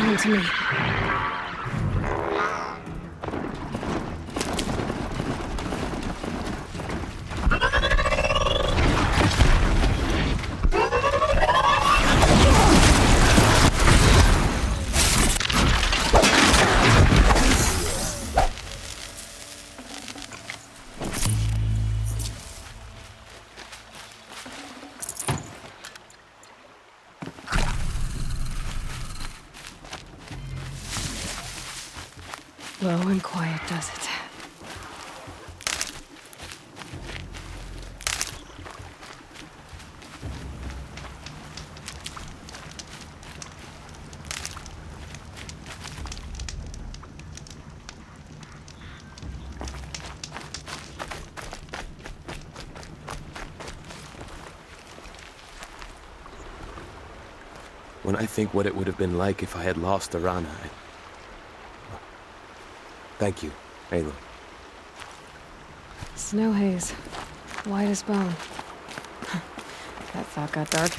coming to me. Low and quiet does it. When I think what it would have been like if I had lost Arana, Thank you, Aloy. Snow haze. White as bone. That thought got dark.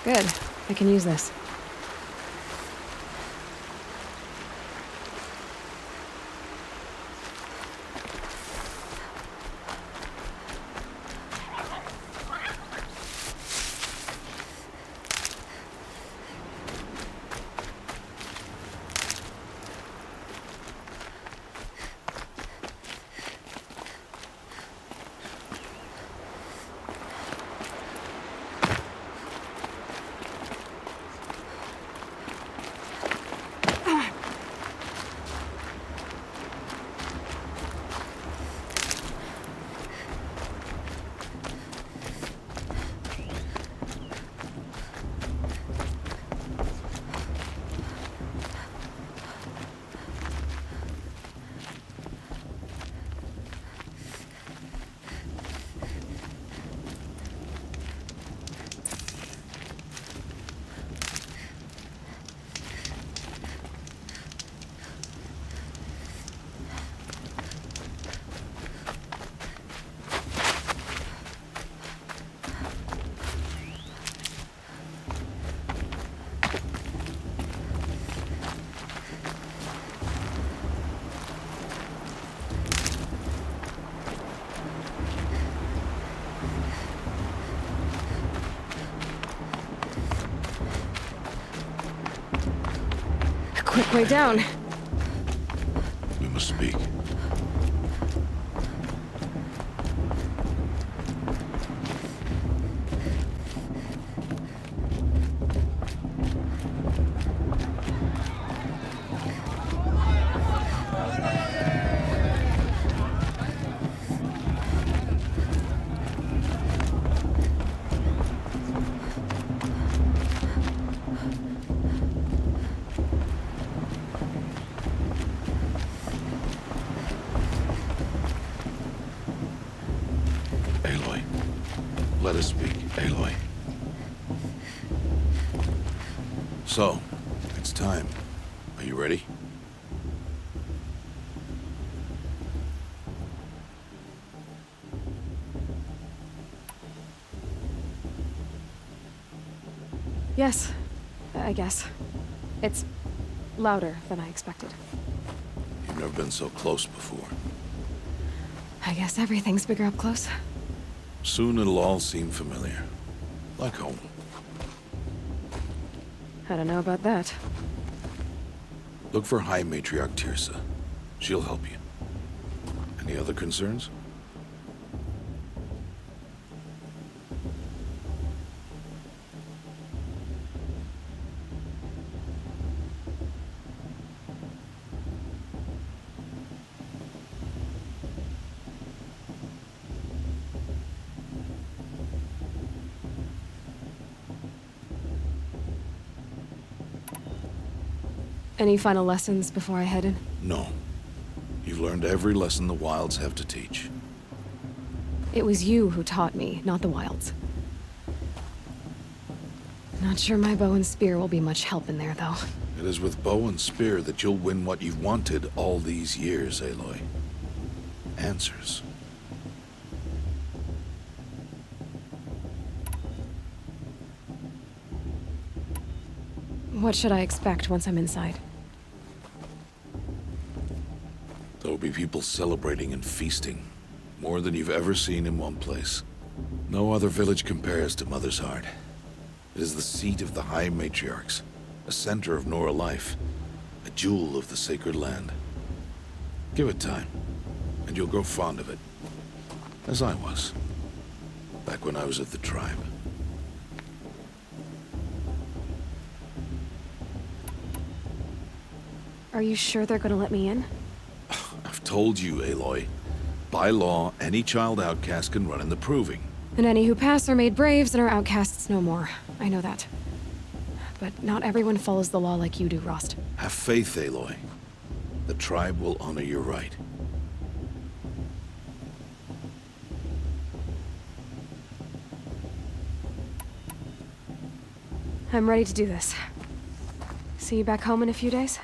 Good. I can use this. Quick way down. We must speak. Aloy. Let us speak, Aloy. So, it's time. Are you ready? Yes, I guess. It's louder than I expected. You've never been so close before. I guess everything's bigger up close. Soon it'll all seem familiar. Like home. I don't know about that. Look for High Matriarch Tirsa. She'll help you. Any other concerns? Any final lessons before I head in? No. You've learned every lesson the Wilds have to teach. It was you who taught me, not the Wilds. Not sure my bow and spear will be much help in there, though. It is with bow and spear that you'll win what you've wanted all these years, Aloy. Answers. What should I expect once I'm inside? There will be people celebrating and feasting. More than you've ever seen in one place. No other village compares to Mother's Heart. It is the seat of the High Matriarchs, a center of Nora life, a jewel of the sacred land. Give it time, and you'll grow fond of it. As I was, back when I was at the tribe. Are you sure they're gonna let me in? I've told you, Aloy. By law, any child outcast can run in the Proving. And any who pass are made braves and are outcasts no more. I know that. But not everyone follows the law like you do, Rost. Have faith, Aloy. The tribe will honor your right. I'm ready to do this. See you back home in a few days?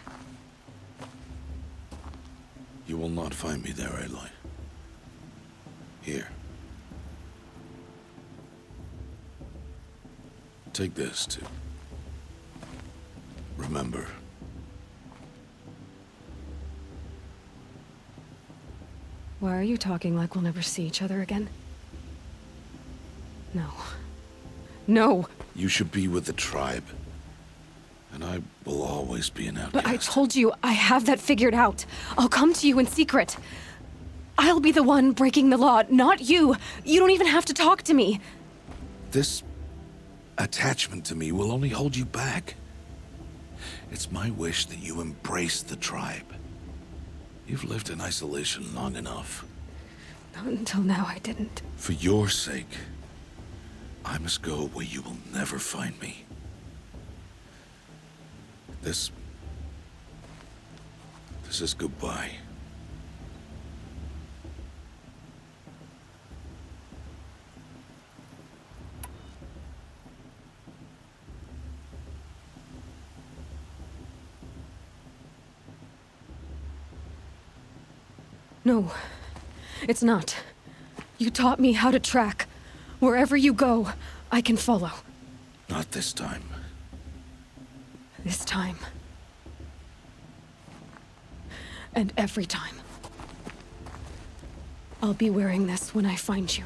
You will not find me there, Aloy. Here. take this, too. Remember. Why are you talking like we'll never see each other again? No. No! You should be with the tribe. And I will always be an outcast. But I told you, I have that figured out. I'll come to you in secret. I'll be the one breaking the law, not you. You don't even have to talk to me. This attachment to me will only hold you back. It's my wish that you embrace the tribe. You've lived in isolation long enough. Not until now, I didn't. For your sake, I must go where you will never find me. This is goodbye. No, it's not. You taught me how to track. Wherever you go, I can follow. Not this time. This time. And every time. I'll be wearing this when I find you.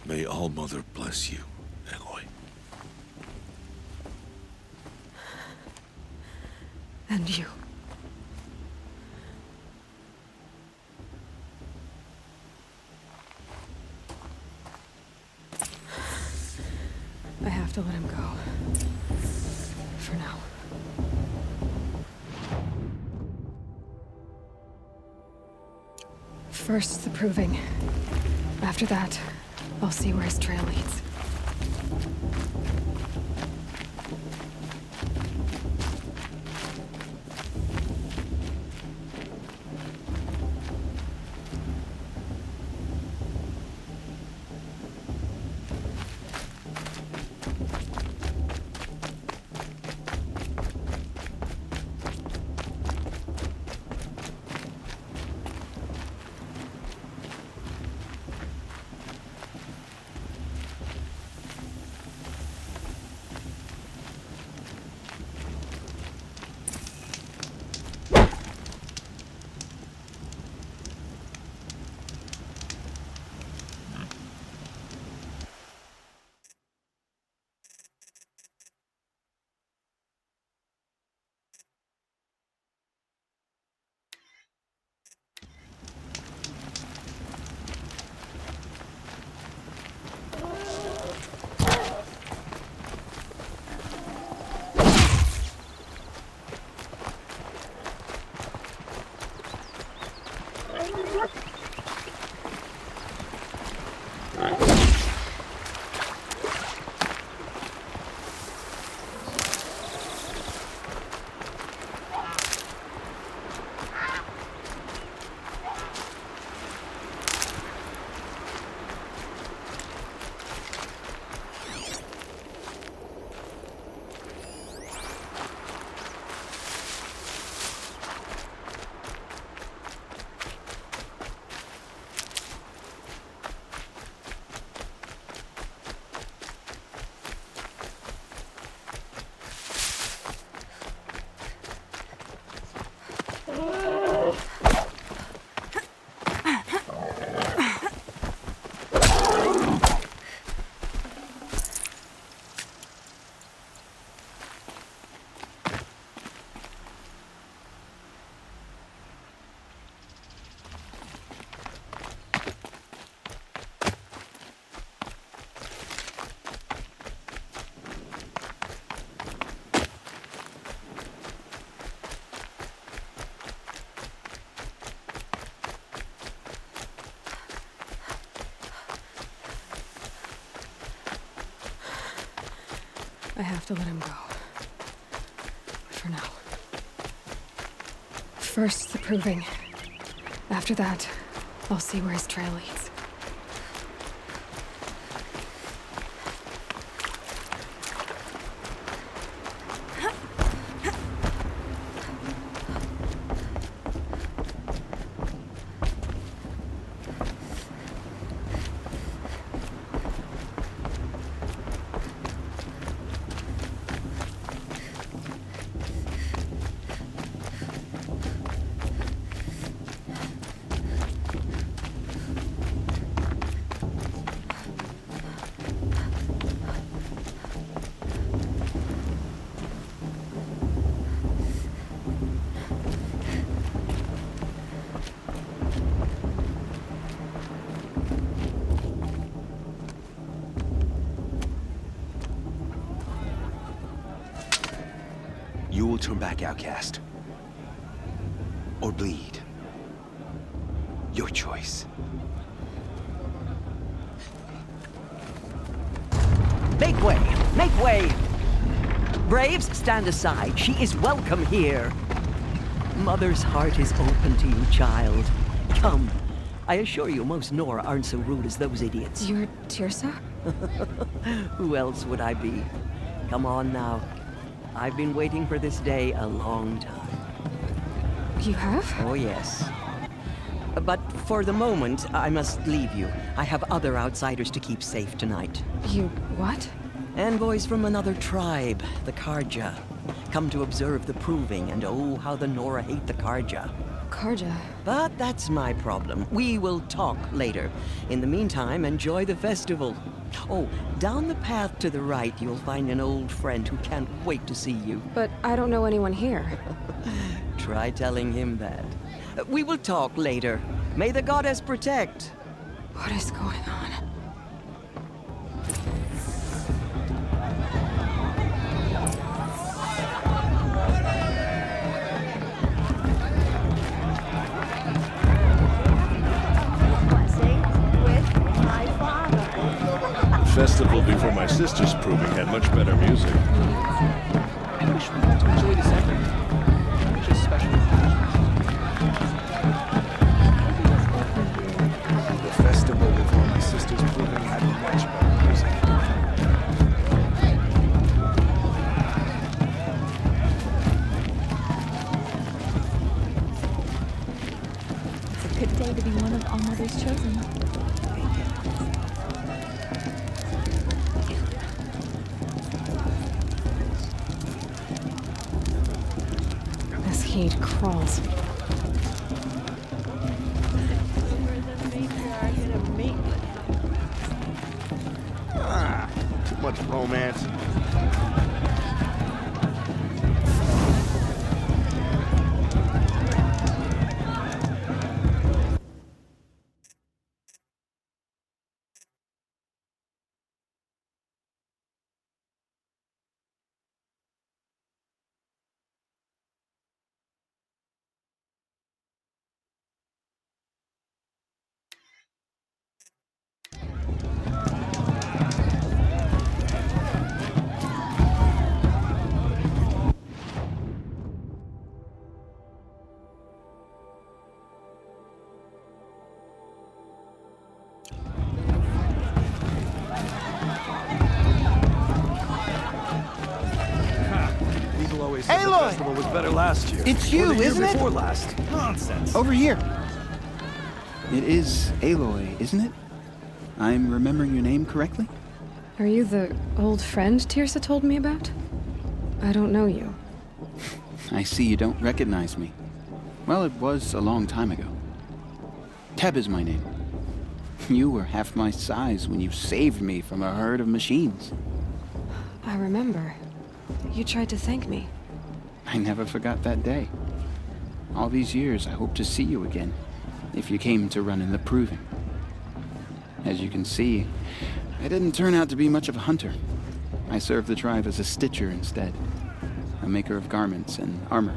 May All-Mother bless you, Aloy. And you. I have to let him go. For now. First, the proving. After that, I'll see where his trail leads. I have to let him go. For now. First, the proving. After that, I'll see where his trail leads. turn back, outcast. Or bleed. Your choice. Make way! Make way! Braves, stand aside. She is welcome here. Mother's heart is open to you, child. Come. I assure you, most Nora aren't so rude as those idiots. You're Tirsa? Who else would I be? Come on now. I've been waiting for this day a long time. You have? Oh, yes. But for the moment, I must leave you. I have other outsiders to keep safe tonight. You what? Envoys from another tribe, the Karja. Come to observe the proving, and oh, how the Nora hate the Karja. Karja. But that's my problem. We will talk later. In the meantime, enjoy the festival. Oh, down the path to the right, you'll find an old friend who can't wait to see you. But I don't know anyone here. Try telling him that. We will talk later. May the goddess protect. What is going on? Festival before my sister's proving had much better music. I wish we got to enjoy this ever. Such a special The festival before my sister's proving had much better music. It's a good day to be one of All Mother's Chosen. This heat crawls. Too much romance. People always said the festival was better last year. It's Or you, the year isn't it? before last. Nonsense. Over here. It is Aloy, isn't it? I'm remembering your name correctly? Are you the old friend Tirsa told me about? I don't know you. I see you don't recognize me. Well, it was a long time ago. Teb is my name. You were half my size when you saved me from a herd of machines. I remember. You tried to thank me. I never forgot that day. All these years, I hope to see you again, if you came to run in the proving. As you can see, I didn't turn out to be much of a hunter. I served the tribe as a stitcher instead, a maker of garments and armor.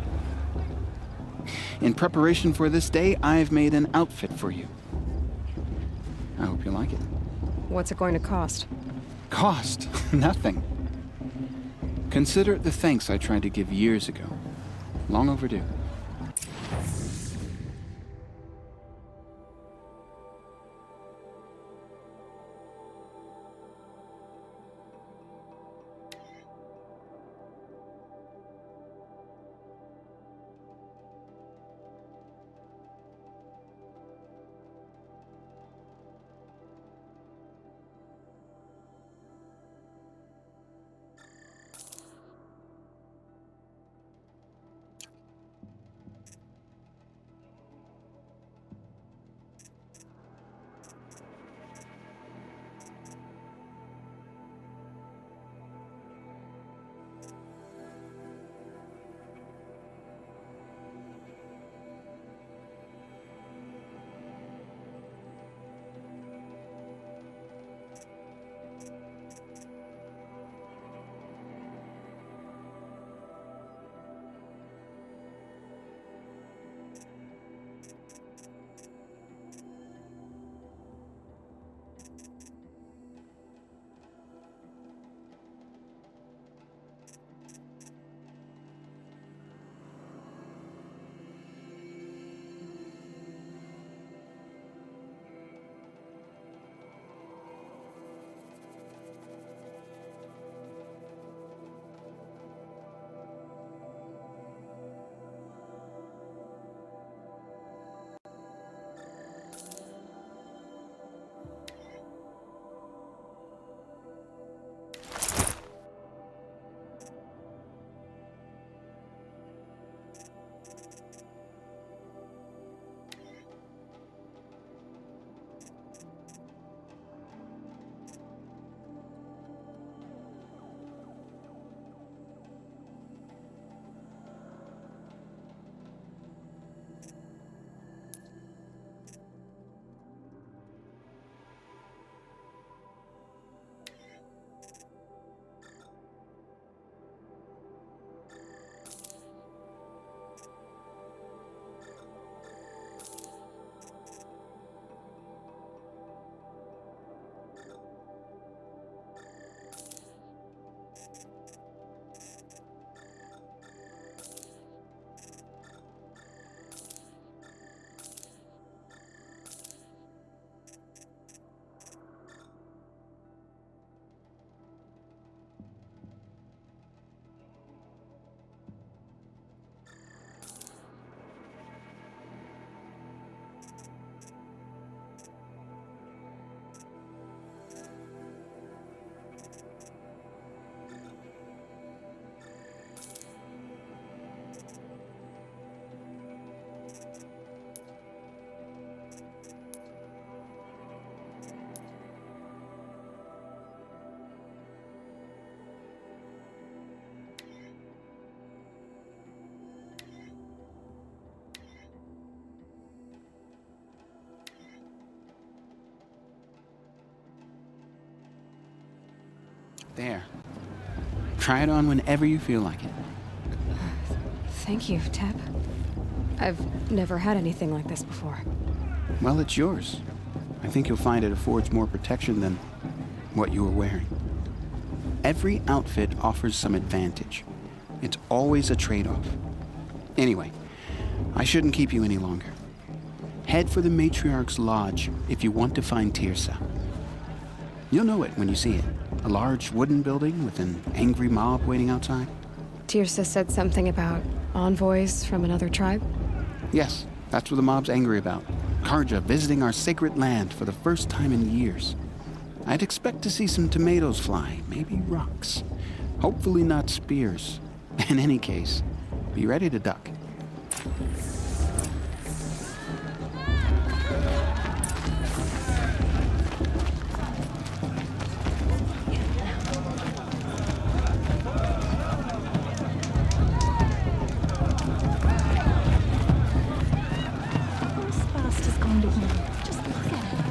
In preparation for this day, I've made an outfit for you. I hope you like it. What's it going to cost? Cost? Nothing. Consider it the thanks I tried to give years ago. Long overdue. There. Try it on whenever you feel like it. Thank you, Teb. I've never had anything like this before. Well, it's yours. I think you'll find it affords more protection than what you were wearing. Every outfit offers some advantage. It's always a trade-off. Anyway, I shouldn't keep you any longer. Head for the Matriarch's Lodge if you want to find Tirsa. You'll know it when you see it. A large wooden building with an angry mob waiting outside. Tirsa said something about envoys from another tribe? Yes, that's what the mob's angry about. Karja visiting our sacred land for the first time in years. I'd expect to see some tomatoes fly, maybe rocks. Hopefully not spears. In any case, be ready to duck. Who's fast has gone to him? Just look at him.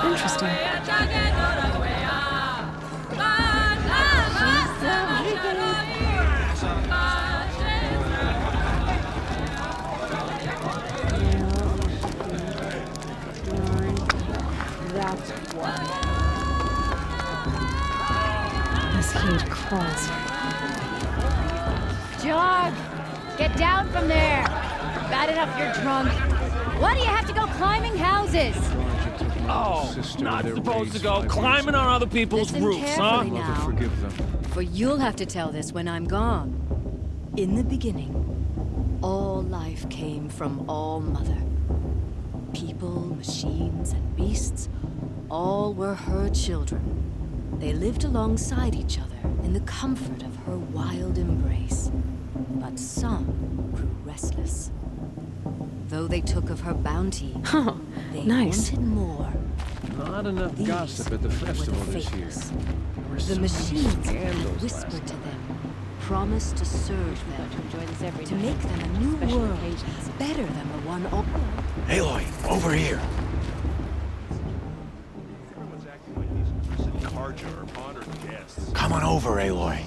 Interesting. That's why. This heat crawls. Jog! Get down from there! Bad enough you're drunk. Why do you have to go climbing houses? Oh, not supposed to go climbing on other people's Listen roofs, huh? carefully now, Forgive them. for you'll have to tell this when I'm gone. In the beginning, all life came from All Mother. People, machines, and beasts, all were her children. They lived alongside each other in the comfort of her wild embrace. But some grew restless. Though they took of her bounty, Oh, they nice. wanted more. Not enough These gossip at the festival were the this year. faithless. There were The so many machines scandals whispered last to time. them, promised to serve them, to make them a new world, better than the one all... Aloy, over here. Everyone's acting like these city Karja are honored guests. Come on over, Aloy.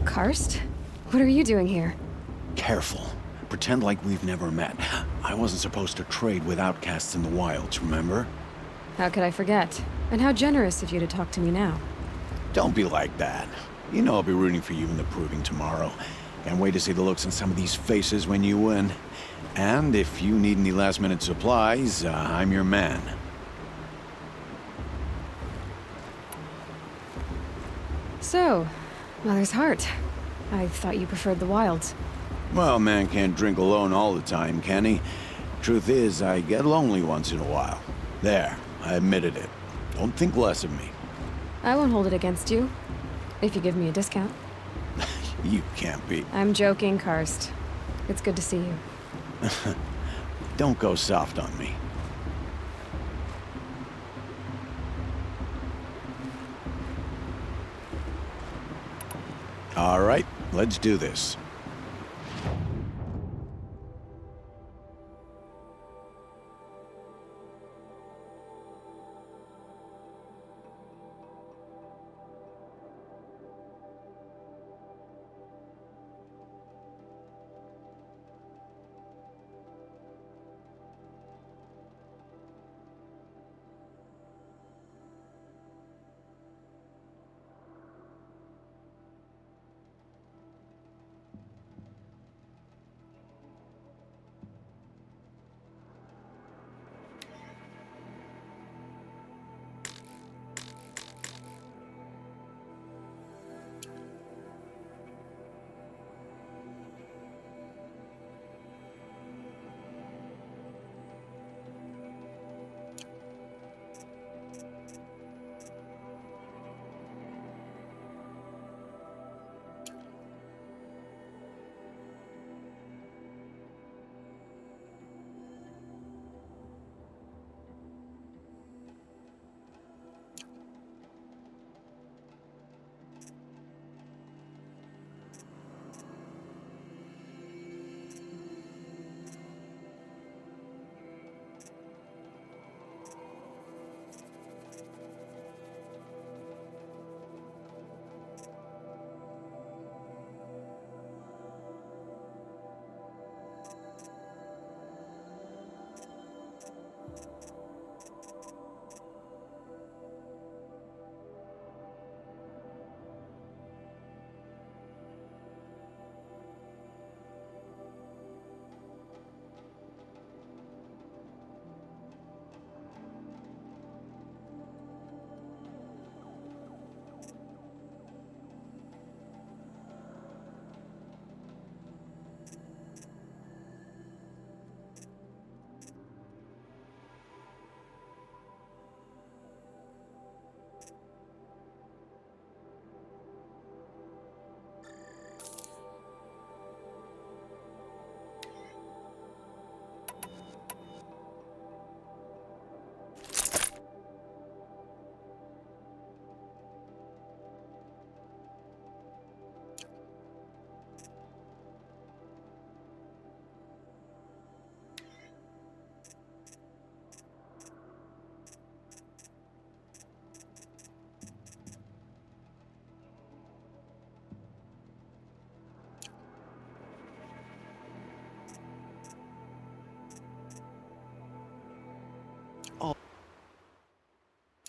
Karst? What are you doing here? Careful. Pretend like we've never met. I wasn't supposed to trade with outcasts in the wilds, remember? How could I forget? And how generous of you to talk to me now. Don't be like that. You know I'll be rooting for you in the proving tomorrow. Can't wait to see the looks on some of these faces when you win. And if you need any last-minute supplies, I'm your man. So, Mother's Heart. I thought you preferred the wilds. Well, man can't drink alone all the time, can he? Truth is, I get lonely once in a while. There, I admitted it. Don't think less of me. I won't hold it against you. If you give me a discount. You can't be. I'm joking, Karst. It's good to see you. Don't go soft on me. All right, let's do this.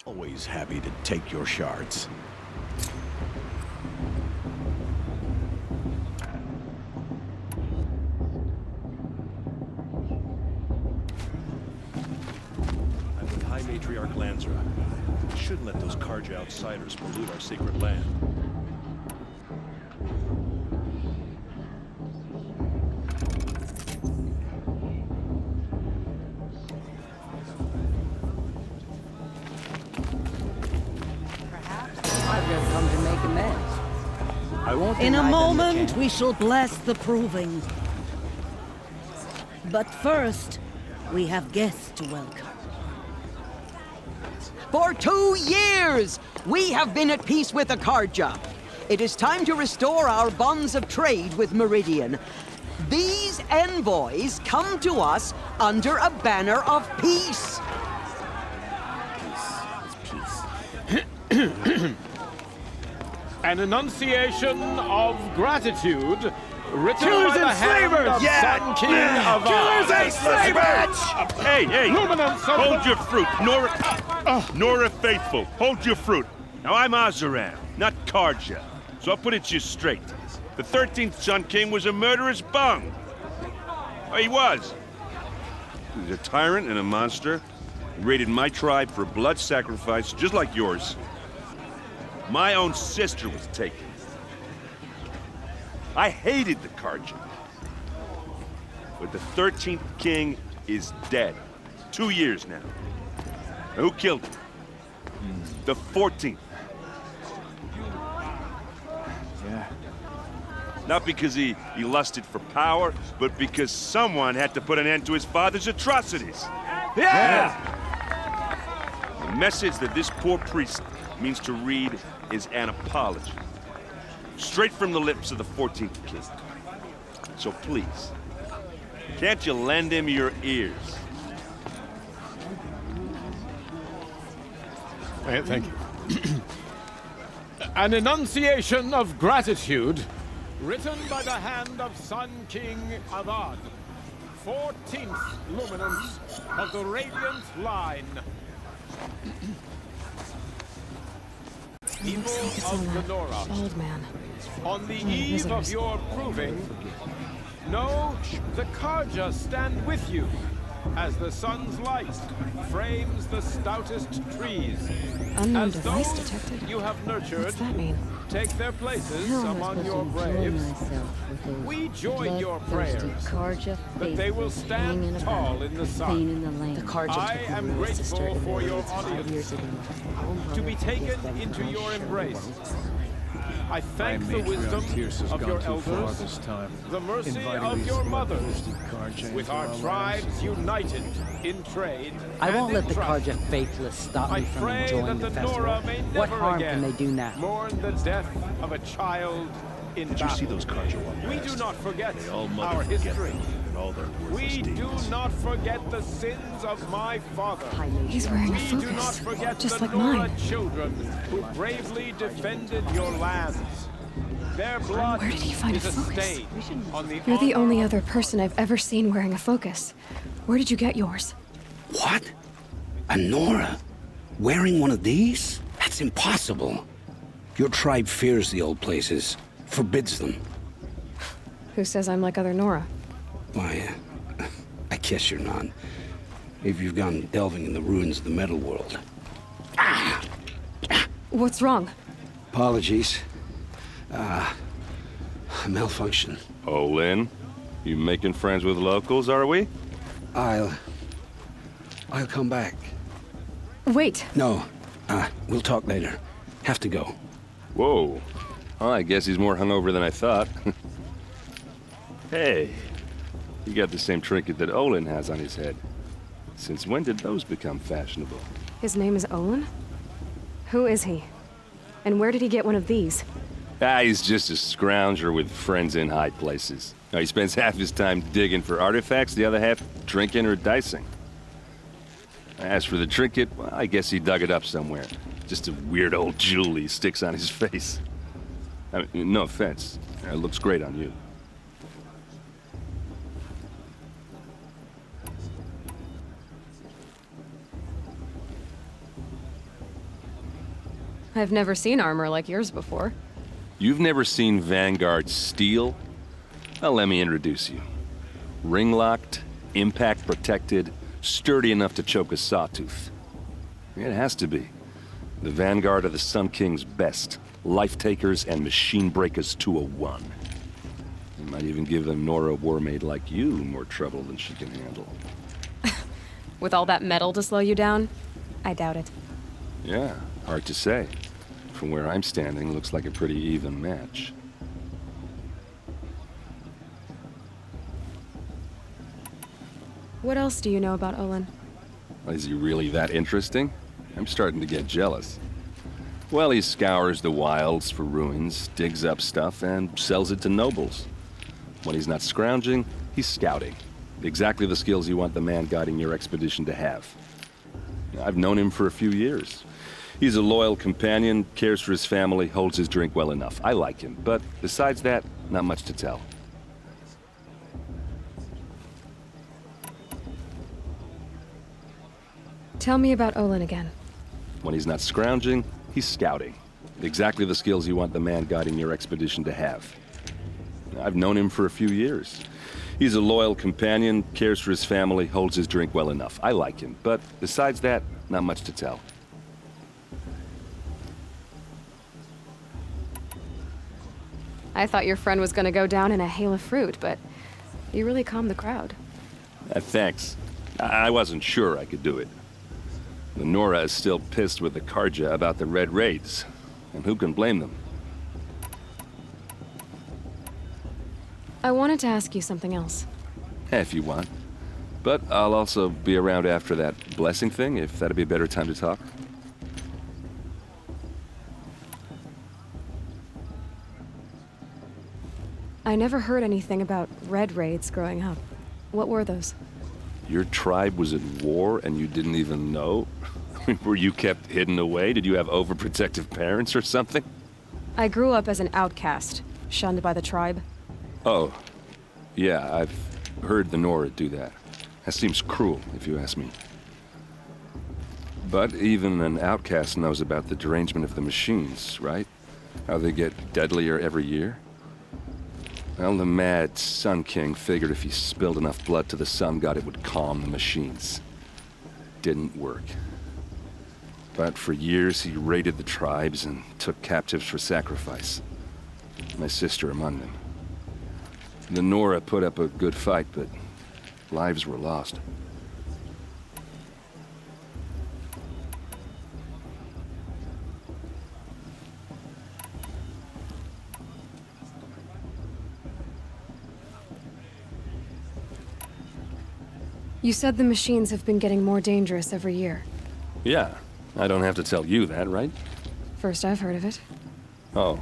Always happy to take your shards. I'm with High Matriarch Lanzra. We shouldn't let those Karja outsiders pollute our sacred land. I've just come to make amends. I won't In a deny them the moment, chance. we shall bless the proving. But first, we have guests to welcome. For 2 years, we have been at peace with the Karja. It is time to restore our bonds of trade with Meridian. These envoys come to us under a banner of peace. An enunciation of gratitude written Killers by the and hand slavers! of Sun King Avad. Killers and slavers! Hey, hey! Luminance of Hold your fruit, Nora Faithful. Hold your fruit. Now I'm Azaran, not Karja, so I'll put it to you straight. The 13th Sun King was a murderous bung. Oh, he was. He was a tyrant and a monster. He raided my tribe for blood sacrifice, just like yours. My own sister was taken. I hated the Karja. But the 13th king is dead. 2 years now. Now who killed him? The 14th. Yeah. Not because he lusted for power, but because someone had to put an end to his father's atrocities. Yeah! The message that this poor priest means to read is an apology. Straight from the lips of the 14th king. So please, can't you lend him your ears? Thank you. An enunciation of gratitude written by the hand of Sun King Avad, 14th luminance of the Radiant Line. People of the Nora, Old man. on the My eve of visitors. your proving, know the Karja stand with you as the sun's light frames the stoutest trees. Unknown As device those detected. you have nurtured What's that mean? take their places How am I among supposed your to enjoy braves. myself with those We join your prayers bloodthirsty Karja that they will faithfuls stand hanging tall about, in the pain sun. in the land. The Karja I took am my little sister grateful in for their your woods 5 audience. years ago. To be taken into your embrace. I thank the wisdom of your elders, this time, the mercy inviting of these your mothers, bloodthirsty Karja with into our lands. tribes united in trade. I and won't in let the trust. Karja faithless stop I me from pray enjoying that the the festival. Nora may What never harm again can they do now? mourn the death of a child in Did you battle. see those Karja walk We past? do not forget They all our mother forget history. them and all their worthless We do deeds. not forget the sins of my father. He's wearing a We do not focus, forget just the like Nora mine. children who bravely defended your lands. Their blood Where did he find a is a focus? stain on the You're the honor only of other person I've ever seen wearing a focus. Where did you get yours? What? A Nora? Wearing one of these? That's impossible. Your tribe fears the old places, forbids them. Who says I'm like other Nora? Why, I guess you're not. If you've gone delving in the ruins of the metal world. What's wrong? Apologies. A malfunction. Oh, Lynn, you making friends with locals, are we? I'll come back. Wait. No, we'll talk later. Have to go. Whoa. Well, I guess he's more hungover than I thought. Hey, you got the same trinket that Olin has on his head. Since when did those become fashionable? His name is Olin? Who is he? And where did he get one of these? He's just a scrounger with friends in high places. Now, he spends half his time digging for artifacts, the other half drinking or dicing. As for the trinket, well, I guess he dug it up somewhere. Just a weird old jewel he sticks on his face. I mean, no offense. It looks great on you. I've never seen armor like yours before. You've never seen Vanguard steel? Well, let me introduce you. Ring-locked, impact-protected, sturdy enough to choke a sawtooth. It has to be. The Vanguard are the Sun King's best. Life-takers and machine breakers to a one. It might even give a Nora warmaid like you more trouble than she can handle. With all that metal to slow you down? I doubt it. Yeah, hard to say. From where I'm standing, looks like a pretty even match. What else do you know about Olin? Is he really that interesting? I'm starting to get jealous. Well, he scours the wilds for ruins, digs up stuff, and sells it to nobles. When he's not scrounging, he's scouting. Exactly the skills you want the man guiding your expedition to have. I've known him for a few years. He's a loyal companion, cares for his family, holds his drink well enough. I like him, but besides that, not much to tell. Tell me about Olin again. When he's not scrounging, he's scouting. Exactly the skills you want the man guiding your expedition to have. I've known him for a few years. He's a loyal companion, cares for his family, holds his drink well enough. I like him, but besides that, not much to tell. I thought your friend was gonna go down in a hail of fruit, but you really calmed the crowd. Thanks. I wasn't sure I could do it. The Nora is still pissed with the Karja about the Red Raids, and who can blame them? I wanted to ask you something else. If you want. But I'll also be around after that blessing thing, if that'd be a better time to talk. I never heard anything about Red Raids growing up. What were those? Your tribe was at war and you didn't even know? Were you kept hidden away? Did you have overprotective parents or something? I grew up as an outcast, shunned by the tribe. Oh, yeah, I've heard the Nora do that. That seems cruel, if you ask me. But even an outcast knows about the derangement of the machines, right? How they get deadlier every year? Well, the mad Sun King figured if he spilled enough blood to the Sun God, it would calm the machines. Didn't work. But for years, he raided the tribes and took captives for sacrifice. My sister among them. The Nora put up a good fight, but lives were lost. You said the machines have been getting more dangerous every year. Yeah, I don't have to tell you that, right? First I've heard of it. Oh,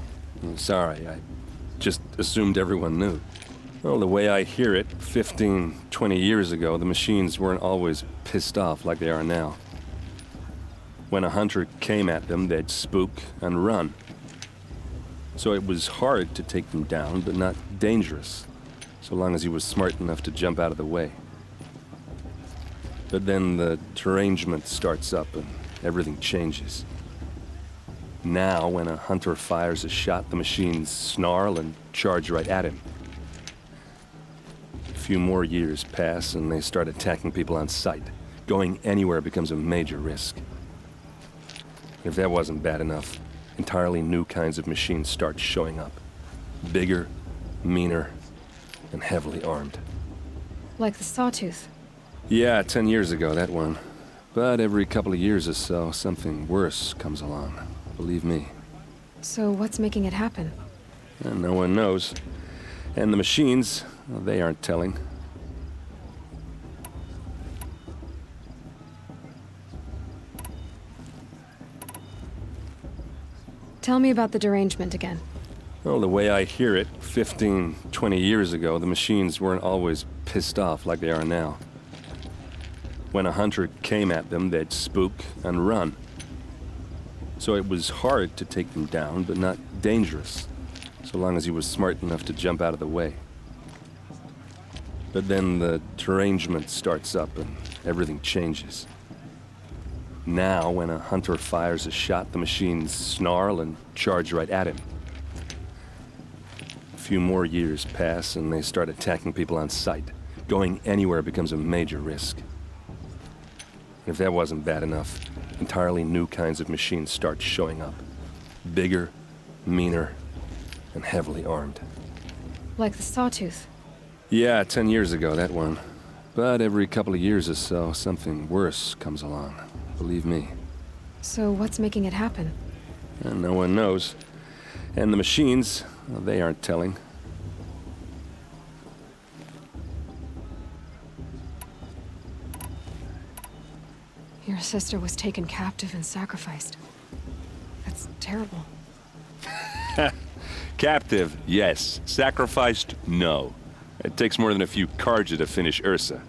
sorry, I just assumed everyone knew. Well, the way I hear it, 15, 20 years ago, the machines weren't always pissed off like they are now. When a hunter came at them, they'd spook and run. So it was hard to take them down, but not dangerous, so long as he was smart enough to jump out of the way. But then the derangement starts up and everything changes. Now, when a hunter fires a shot, the machines snarl and charge right at him. A few more years pass and they start attacking people on sight. Going anywhere becomes a major risk. If that wasn't bad enough, entirely new kinds of machines start showing up. Bigger, meaner, and heavily armed. Like the Sawtooth. Yeah, 10 years ago, that one. But every couple of years or so, something worse comes along. Believe me. So what's making it happen? And no one knows. And the machines, well, they aren't telling. Tell me about the derangement again. Well, the way I hear it, 15, 20 years ago, the machines weren't always pissed off like they are now. When a hunter came at them, they'd spook and run. So it was hard to take them down, but not dangerous, so long as he was smart enough to jump out of the way. But then the derangement starts up and everything changes. Now, when a hunter fires a shot, the machines snarl and charge right at him. A few more years pass and they start attacking people on sight. Going anywhere becomes a major risk. If that wasn't bad enough, entirely new kinds of machines start showing up. Bigger, meaner, and heavily armed. Like the Sawtooth. Yeah, 10 years ago, that one. But every couple of years or so, something worse comes along. Believe me. So what's making it happen? And no one knows. And the machines, well, they aren't telling. Your sister was taken captive and sacrificed. That's terrible. Captive, yes. Sacrificed, no. It takes more than a few Karja to finish Ursa.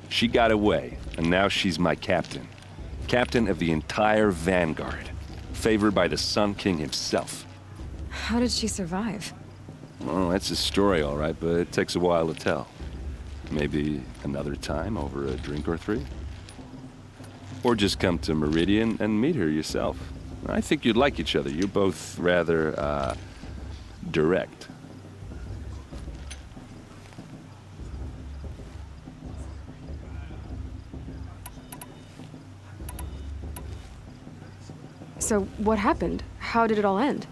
She got away, and now she's my captain. Captain of the entire Vanguard. Favored by the Sun King himself. How did she survive? Oh, that's a story, all right, but it takes a while to tell. Maybe another time over a drink or three? Or just come to Meridian and meet her yourself. I think you'd like each other. You're both rather, direct. So what happened? How did it all end?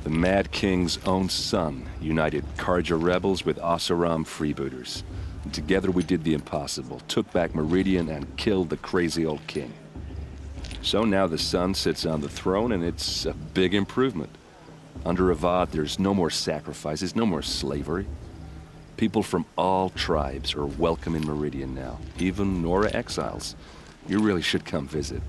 The Mad King's own son united Karja rebels with Oseram freebooters. And together we did the impossible, took back Meridian and killed the crazy old king. So now the son sits on the throne and it's a big improvement. Under Avad, there's no more sacrifices, no more slavery. People from all tribes are welcome in Meridian now, even Nora exiles. You really should come visit.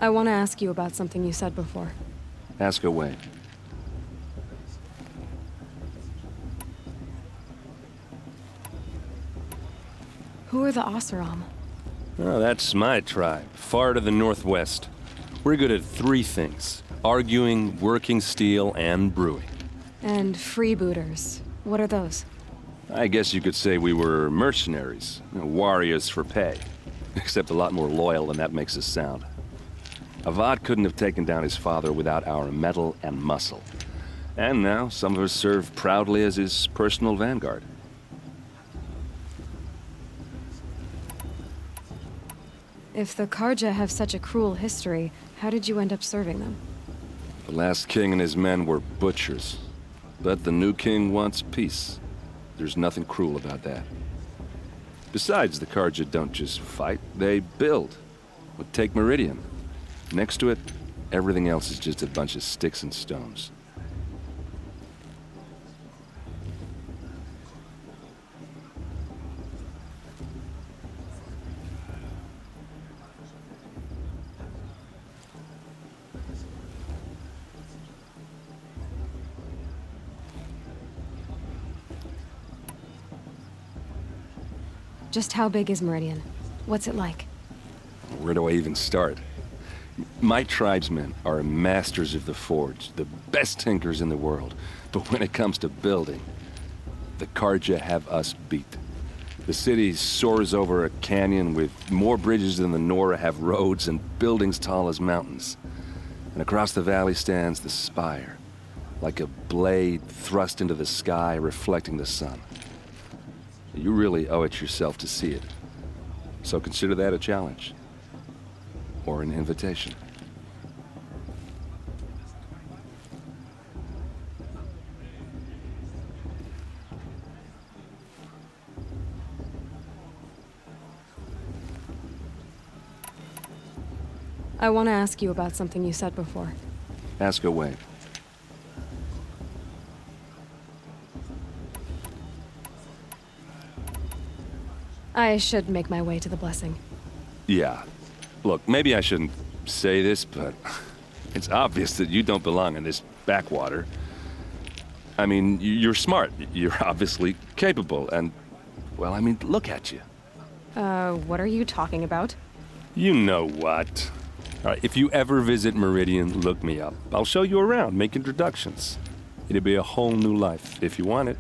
I want to ask you about something you said before. Ask away. Who are the Oseram? Oh, that's my tribe, far to the northwest. We're good at 3 things: arguing, working steel, and brewing. And freebooters. What are those? I guess you could say we were mercenaries, warriors for pay. Except a lot more loyal than that makes us sound. Avad couldn't have taken down his father without our metal and muscle. And now, some of us serve proudly as his personal vanguard. If the Karja have such a cruel history, how did you end up serving them? The last king and his men were butchers. But the new king wants peace. There's nothing cruel about that. Besides, the Karja don't just fight, they build. Well, take Meridian. Next to it, everything else is just a bunch of sticks and stones. Just how big is Meridian? What's it like? Where do I even start? My tribesmen are masters of the forge, the best tinkers in the world. But when it comes to building, the Karja have us beat. The city soars over a canyon with more bridges than the Nora have roads and buildings tall as mountains. And across the valley stands the spire, like a blade thrust into the sky reflecting the sun. You really owe it yourself to see it. So consider that a challenge. Or an invitation. I want to ask you about something you said before. Ask away. I should make my way to the blessing. Yeah. Look, maybe I shouldn't say this, but it's obvious that you don't belong in this backwater. I mean, you're smart. You're obviously capable, and, well, I mean, look at you. What are you talking about? You know what. All right, if you ever visit Meridian, look me up. I'll show you around, make introductions. It'll be a whole new life, if you want it.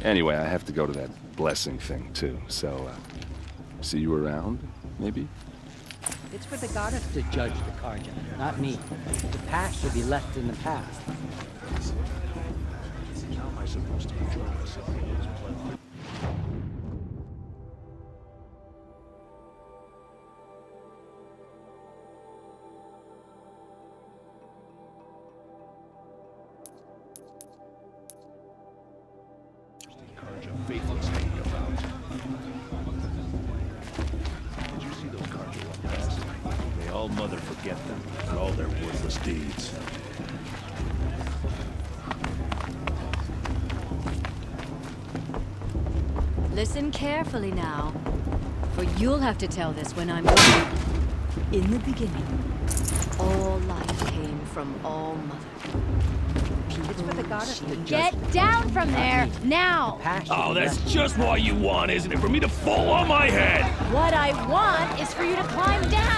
Anyway, I have to go to that blessing thing, too, so, see you around, maybe? It's for the goddess to judge the Karja, not me. The past should be left in the past. How am I supposed to enjoy myself in those plenty? Karja faithless hanging about. Did you see those Karja walk past? May all mother forget them for all their worthless deeds. Listen carefully now, for you'll have to tell this when I'm gone. In the beginning, all life came from all mother. It's for the goddess to judge. Get down from there, now! Oh, that's just what you want, isn't it? For me to fall on my head! What I want is for you to climb down!